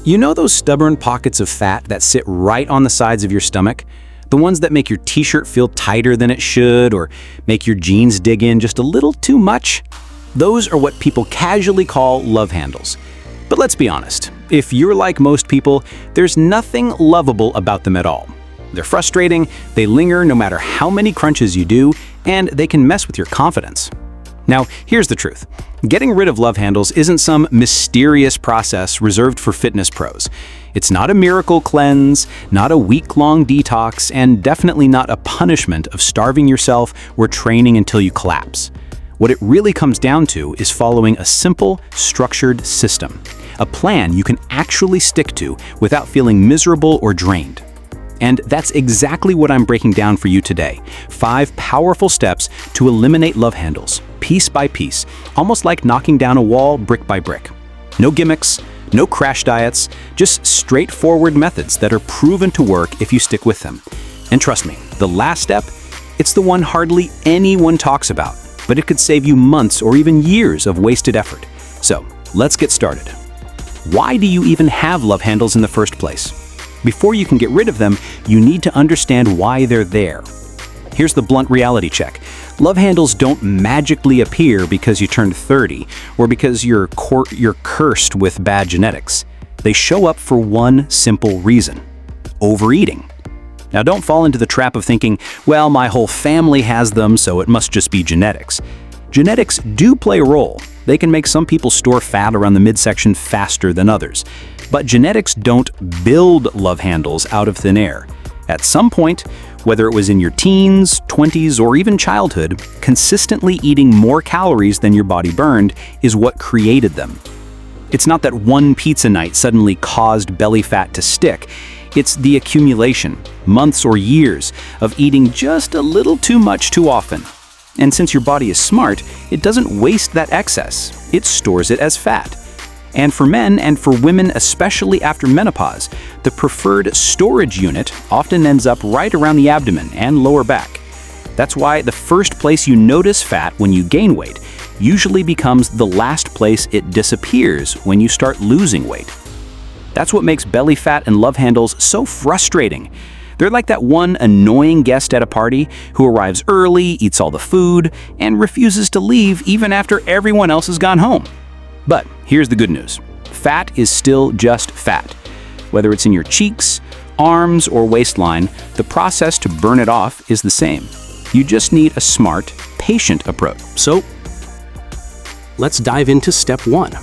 You know those stubborn pockets of fat that sit right on the sides of your stomach? The ones that make your t-shirt feel tighter than it should or make your jeans dig in just a little too much? Those are what people casually call love handles. But let's be honest, if you're like most people, there's nothing lovable about them at all. They're frustrating, they linger no matter how many crunches you do, and they can mess with your confidence. Now, here's the truth. Getting rid of love handles isn't some mysterious process reserved for fitness pros. It's not a miracle cleanse, not a week-long detox, and definitely not a punishment of starving yourself or training until you collapse. What it really comes down to is following a simple, structured system, a plan you can actually stick to without feeling miserable or drained. And that's exactly what I'm breaking down for you today. 5 powerful steps to eliminate love handles, piece by piece, almost like knocking down a wall brick by brick. No gimmicks, no crash diets, just straightforward methods that are proven to work if you stick with them. And trust me, the last step, it's the one hardly anyone talks about, but it could save you months or even years of wasted effort. So, let's get started. Why do you even have love handles in the first place? Before you can get rid of them, you need to understand why they're there. Here's the blunt reality check. Love handles don't magically appear because you turned 30 or because you're cursed with bad genetics. They show up for one simple reason: overeating. Now, don't fall into the trap of thinking, well, my whole family has them, so it must just be genetics. Genetics do play a role. They can make some people store fat around the midsection faster than others. But genetics don't build love handles out of thin air. At some point, whether it was in your teens, 20s, or even childhood, consistently eating more calories than your body burned is what created them. It's not that one pizza night suddenly caused belly fat to stick. It's the accumulation, months or years, of eating just a little too much too often. And since your body is smart, it doesn't waste that excess. It stores it as fat. And for men and for women, especially after menopause, the preferred storage unit often ends up right around the abdomen and lower back. That's why the first place you notice fat when you gain weight usually becomes the last place it disappears when you start losing weight. That's what makes belly fat and love handles so frustrating. They're like that one annoying guest at a party who arrives early, eats all the food, and refuses to leave even after everyone else has gone home. But here's the good news. Fat is still just fat. Whether it's in your cheeks, arms, or waistline, the process to burn it off is the same. You just need a smart, patient approach. So, let's dive into step 1.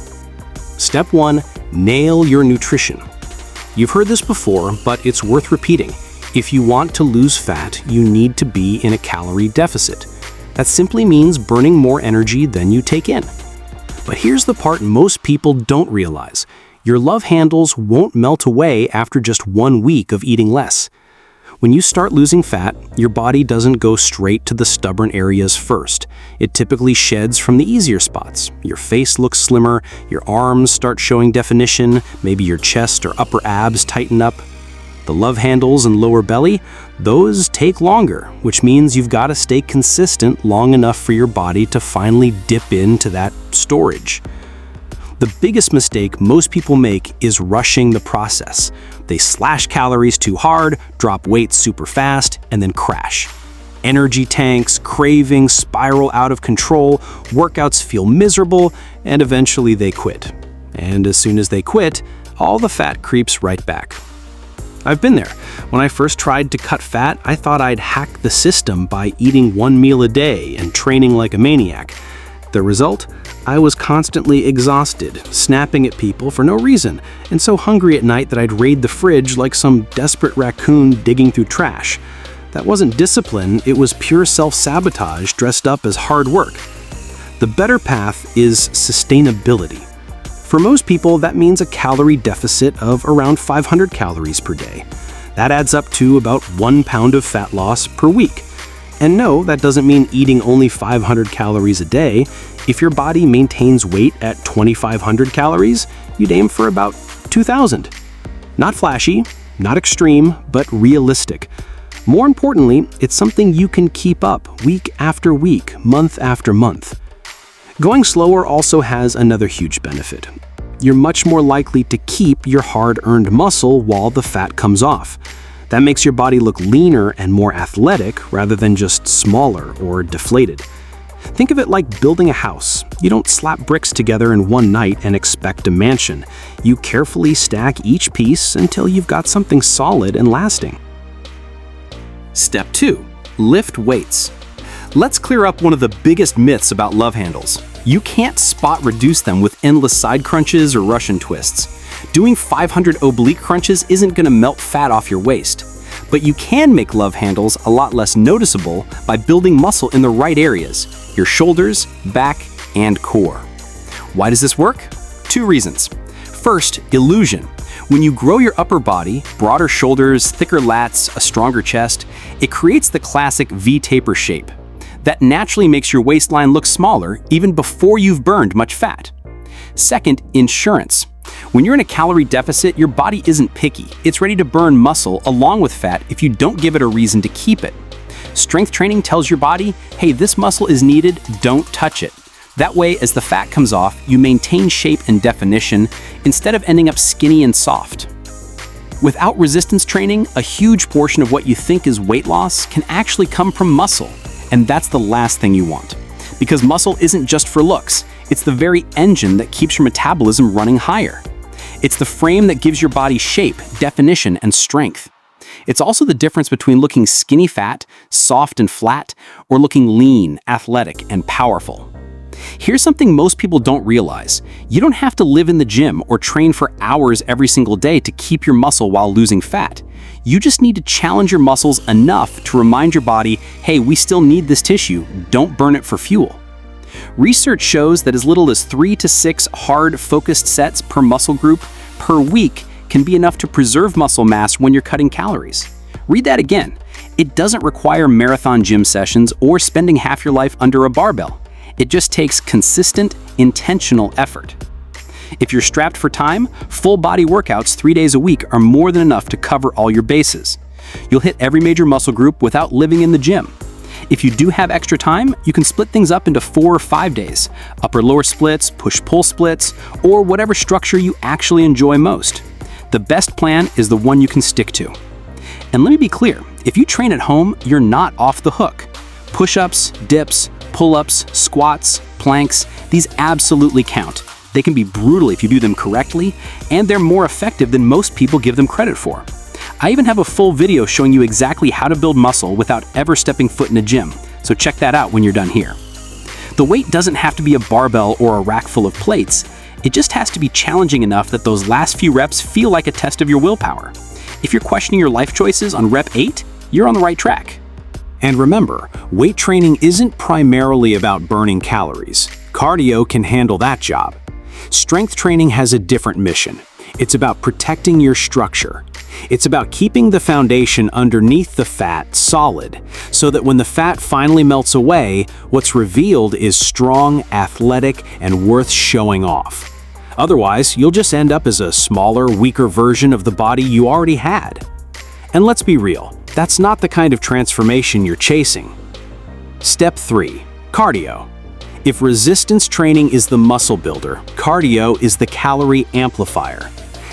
Step 1, nail your nutrition. You've heard this before, but it's worth repeating. If you want to lose fat, you need to be in a calorie deficit. That simply means burning more energy than you take in. But here's the part most people don't realize. Your love handles won't melt away after just 1 week of eating less. When you start losing fat, your body doesn't go straight to the stubborn areas first. It typically sheds from the easier spots. Your face looks slimmer, your arms start showing definition, maybe your chest or upper abs tighten up. The love handles and lower belly, those take longer, which means you've got to stay consistent long enough for your body to finally dip into that storage. The biggest mistake most people make is rushing the process. They slash calories too hard, drop weight super fast, and then crash. Energy tanks, cravings spiral out of control, workouts feel miserable, and eventually they quit. And as soon as they quit, all the fat creeps right back. I've been there. When I first tried to cut fat, I thought I'd hack the system by eating 1 meal a day and training like a maniac. The result? I was constantly exhausted, snapping at people for no reason, and so hungry at night that I'd raid the fridge like some desperate raccoon digging through trash. That wasn't discipline, it was pure self-sabotage dressed up as hard work. The better path is sustainability. For most people, that means a calorie deficit of around 500 calories per day. That adds up to about 1 pound of fat loss per week. And no, that doesn't mean eating only 500 calories a day. If your body maintains weight at 2,500 calories, you'd aim for about 2,000. Not flashy, not extreme, but realistic. More importantly, it's something you can keep up week after week, month after month. Going slower also has another huge benefit. you're much more likely to keep your hard-earned muscle while the fat comes off. That makes your body look leaner and more athletic rather than just smaller or deflated. Think of it like building a house. You don't slap bricks together in one night and expect a mansion. You carefully stack each piece until you've got something solid and lasting. Step 2. Lift weights. Let's clear up one of the biggest myths about love handles. You can't spot reduce them with endless side crunches or Russian twists. Doing 500 oblique crunches isn't going to melt fat off your waist. But you can make love handles a lot less noticeable by building muscle in the right areas: your shoulders, back, and core. Why does this work? 2 reasons. First, illusion. When you grow your upper body, broader shoulders, thicker lats, a stronger chest, it creates the classic V-taper shape. That naturally makes your waistline look smaller even before you've burned much fat. Second, insurance. When you're in a calorie deficit, your body isn't picky. It's ready to burn muscle along with fat if you don't give it a reason to keep it. Strength training tells your body, hey, this muscle is needed, don't touch it. That way, as the fat comes off, you maintain shape and definition instead of ending up skinny and soft. Without resistance training, a huge portion of what you think is weight loss can actually come from muscle, and that's the last thing you want. Because muscle isn't just for looks, it's the very engine that keeps your metabolism running higher. It's the frame that gives your body shape, definition, and strength. It's also the difference between looking skinny fat, soft and flat, or looking lean, athletic, and powerful. Here's something most people don't realize. You don't have to live in the gym or train for hours every single day to keep your muscle while losing fat. You just need to challenge your muscles enough to remind your body, hey, we still need this tissue, don't burn it for fuel. Research shows that as little as 3 to 6 hard, focused sets per muscle group per week can be enough to preserve muscle mass when you're cutting calories. Read that again. It doesn't require marathon gym sessions or spending half your life under a barbell. It just takes consistent, intentional effort. If you're strapped for time, full body workouts 3 days a week are more than enough to cover all your bases. You'll hit every major muscle group without living in the gym. If you do have extra time, you can split things up into 4 or 5 days, upper-lower splits, push-pull splits, or whatever structure you actually enjoy most. The best plan is the one you can stick to. And let me be clear, if you train at home, you're not off the hook. Push-ups, dips, pull-ups, squats, planks, these absolutely count. They can be brutal if you do them correctly, and they're more effective than most people give them credit for. I even have a full video showing you exactly how to build muscle without ever stepping foot in a gym, so check that out when you're done here. The weight doesn't have to be a barbell or a rack full of plates. It just has to be challenging enough that those last few reps feel like a test of your willpower. If you're questioning your life choices on rep 8, you're on the right track. And remember, weight training isn't primarily about burning calories. Cardio can handle that job. Strength training has a different mission. It's about protecting your structure. It's about keeping the foundation underneath the fat solid, so that when the fat finally melts away, what's revealed is strong, athletic, and worth showing off. Otherwise, you'll just end up as a smaller, weaker version of the body you already had. And let's be real, that's not the kind of transformation you're chasing. Step 3. Cardio. If resistance training is the muscle builder, cardio is the calorie amplifier.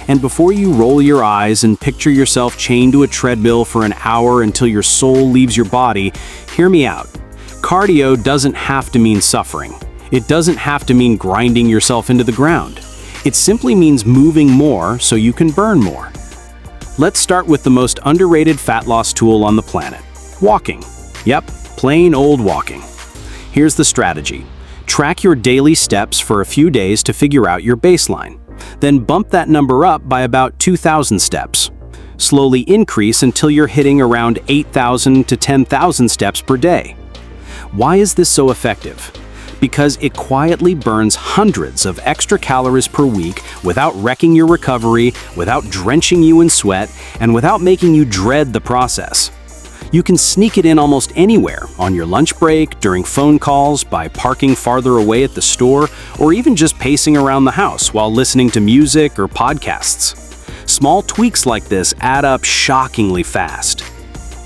And before you roll your eyes and picture yourself chained to a treadmill for an hour until your soul leaves your body, hear me out. Cardio doesn't have to mean suffering. It doesn't have to mean grinding yourself into the ground. It simply means moving more so you can burn more. Let's start with the most underrated fat loss tool on the planet: walking. Yep, plain old walking. Here's the strategy. Track your daily steps for a few days to figure out your baseline. Then bump that number up by about 2,000 steps. Slowly increase until you're hitting around 8,000 to 10,000 steps per day. Why is this so effective? Because it quietly burns hundreds of extra calories per week without wrecking your recovery, without drenching you in sweat, and without making you dread the process. You can sneak it in almost anywhere, on your lunch break, during phone calls, by parking farther away at the store, or even just pacing around the house while listening to music or podcasts. Small tweaks like this add up shockingly fast.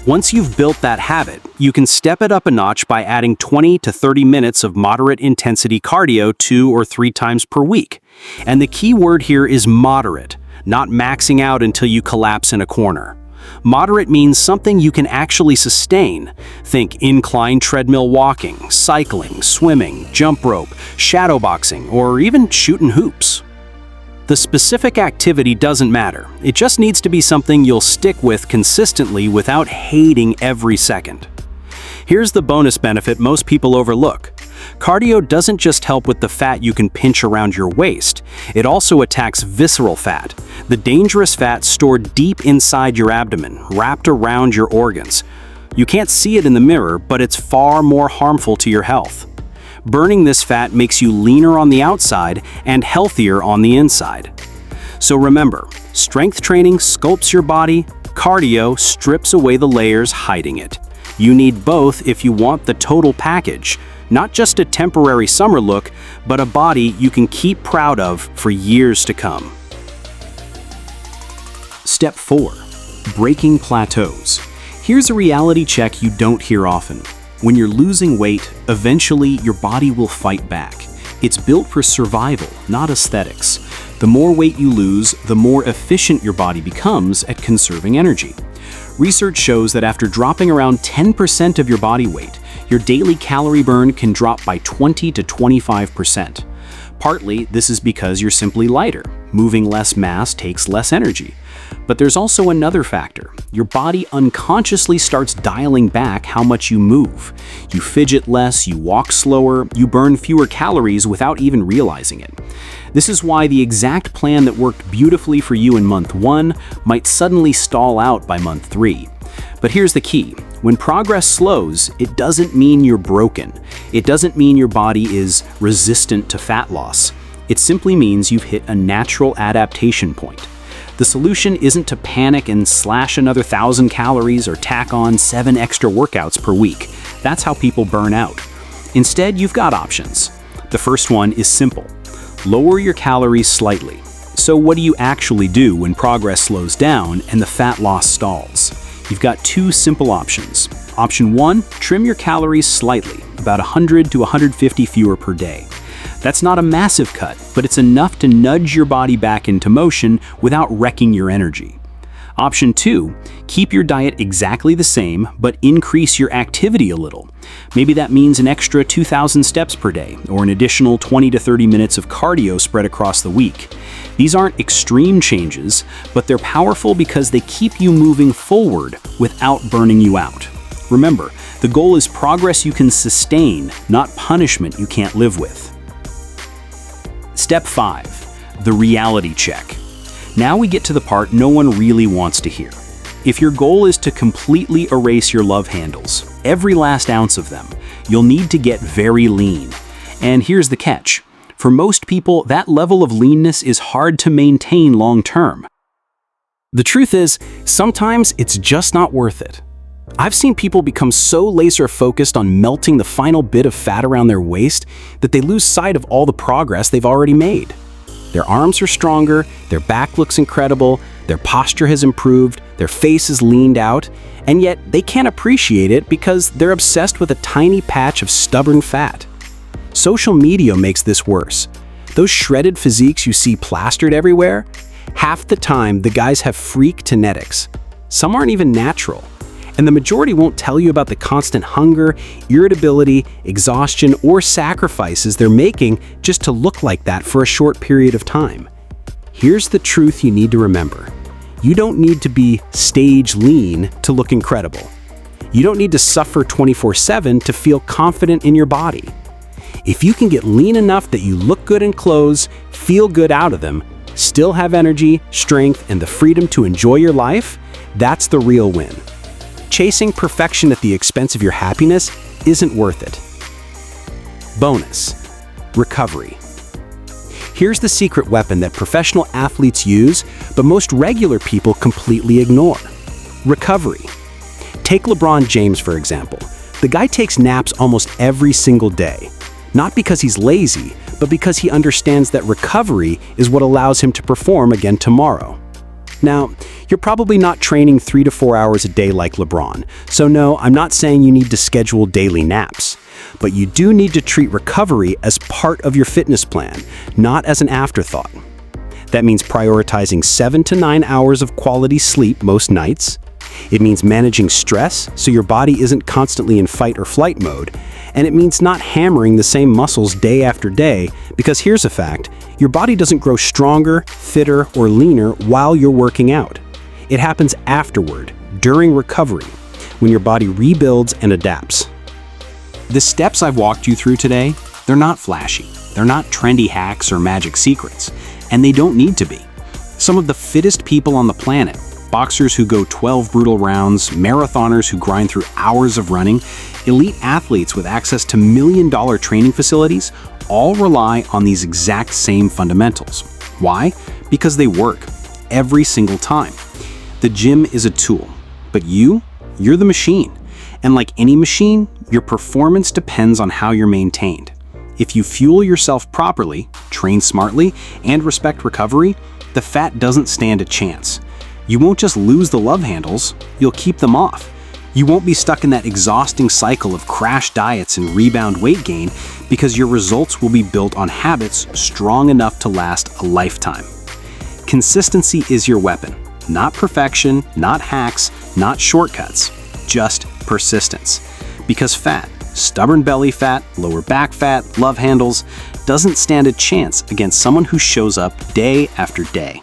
Once you've built that habit, you can step it up a notch by adding 20 to 30 minutes of moderate intensity cardio 2 or 3 times per week. And the key word here is moderate, not maxing out until you collapse in a corner. Moderate means something you can actually sustain. Think incline treadmill walking, cycling, swimming, jump rope, shadow boxing, or even shooting hoops. The specific activity doesn't matter. It just needs to be something you'll stick with consistently without hating every second. Here's the bonus benefit most people overlook. Cardio doesn't just help with the fat you can pinch around your waist. It also attacks visceral fat, the dangerous fat stored deep inside your abdomen, wrapped around your organs. You can't see it in the mirror, but it's far more harmful to your health. Burning this fat makes you leaner on the outside and healthier on the inside. So remember, strength training sculpts your body, cardio strips away the layers hiding it. You need both if you want the total package, not just a temporary summer look, but a body you can keep proud of for years to come. Step 4. Breaking plateaus. Here's a reality check you don't hear often. When you're losing weight, eventually your body will fight back. It's built for survival, not aesthetics. The more weight you lose, the more efficient your body becomes at conserving energy. Research shows that after dropping around 10% of your body weight, your daily calorie burn can drop by 20 to 25%. Partly, this is because you're simply lighter. Moving less mass takes less energy. But there's also another factor. Your body unconsciously starts dialing back how much you move. You fidget less, you walk slower, you burn fewer calories without even realizing it. This is why the exact plan that worked beautifully for you in month 1 might suddenly stall out by month 3. But here's the key. When progress slows, it doesn't mean you're broken. It doesn't mean your body is resistant to fat loss. It simply means you've hit a natural adaptation point. The solution isn't to panic and slash another 1,000 calories or tack on 7 extra workouts per week. That's how people burn out. Instead, you've got options. The first one is simple. Lower your calories slightly. So what do you actually do when progress slows down and the fat loss stalls? You've got 2 simple options. Option 1, trim your calories slightly, about 100 to 150 fewer per day. That's not a massive cut, but it's enough to nudge your body back into motion without wrecking your energy. Option 2, keep your diet exactly the same, but increase your activity a little. Maybe that means an extra 2,000 steps per day, or an additional 20 to 30 minutes of cardio spread across the week. These aren't extreme changes, but they're powerful because they keep you moving forward without burning you out. Remember, the goal is progress you can sustain, not punishment you can't live with. Step 5. The reality check. Now we get to the part no one really wants to hear. If your goal is to completely erase your love handles, every last ounce of them, you'll need to get very lean. And here's the catch. For most people, that level of leanness is hard to maintain long term. The truth is, sometimes it's just not worth it. I've seen people become so laser-focused on melting the final bit of fat around their waist that they lose sight of all the progress they've already made. Their arms are stronger, their back looks incredible, their posture has improved, their face is leaned out, and yet they can't appreciate it because they're obsessed with a tiny patch of stubborn fat. Social media makes this worse. Those shredded physiques you see plastered everywhere, half the time the guys have freak genetics. Some aren't even natural. And the majority won't tell you about the constant hunger, irritability, exhaustion, or sacrifices they're making just to look like that for a short period of time. Here's the truth you need to remember. You don't need to be stage lean to look incredible. You don't need to suffer 24/7 to feel confident in your body. If you can get lean enough that you look good in clothes, feel good out of them, still have energy, strength, and the freedom to enjoy your life, that's the real win. Chasing perfection at the expense of your happiness isn't worth it. Bonus: recovery. Here's the secret weapon that professional athletes use, but most regular people completely ignore. Recovery. Take LeBron James, for example. The guy takes naps almost every single day. Not because he's lazy, but because he understands that recovery is what allows him to perform again tomorrow. Now, you're probably not training 3 to 4 hours a day like LeBron, so no, I'm not saying you need to schedule daily naps. But you do need to treat recovery as part of your fitness plan, not as an afterthought. That means prioritizing 7 to 9 hours of quality sleep most nights. It means managing stress so your body isn't constantly in fight or flight mode. And it means not hammering the same muscles day after day, because here's a fact: your body doesn't grow stronger, fitter, or leaner while you're working out. It happens afterward, during recovery, when your body rebuilds and adapts. The steps I've walked you through today, they're not flashy. They're not trendy hacks or magic secrets, and they don't need to be. Some of the fittest people on the planet, boxers who go 12 brutal rounds, marathoners who grind through hours of running, elite athletes with access to million-dollar training facilities, all rely on these exact same fundamentals. Why? Because they work every single time. The gym is a tool, but you're the machine. And like any machine, your performance depends on how you're maintained. If you fuel yourself properly, train smartly, and respect recovery, the fat doesn't stand a chance. You won't just lose the love handles, you'll keep them off. You won't be stuck in that exhausting cycle of crash diets and rebound weight gain, because your results will be built on habits strong enough to last a lifetime. Consistency is your weapon. Not perfection, not hacks, not shortcuts, just persistence. Because fat, stubborn belly fat, lower back fat, love handles, doesn't stand a chance against someone who shows up day after day.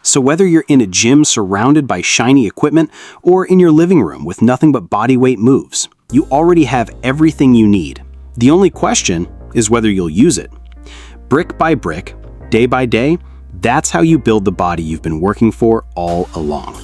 So whether you're in a gym surrounded by shiny equipment or in your living room with nothing but bodyweight moves, you already have everything you need. The only question is whether you'll use it. Brick by brick, day by day, that's how you build the body you've been working for all along.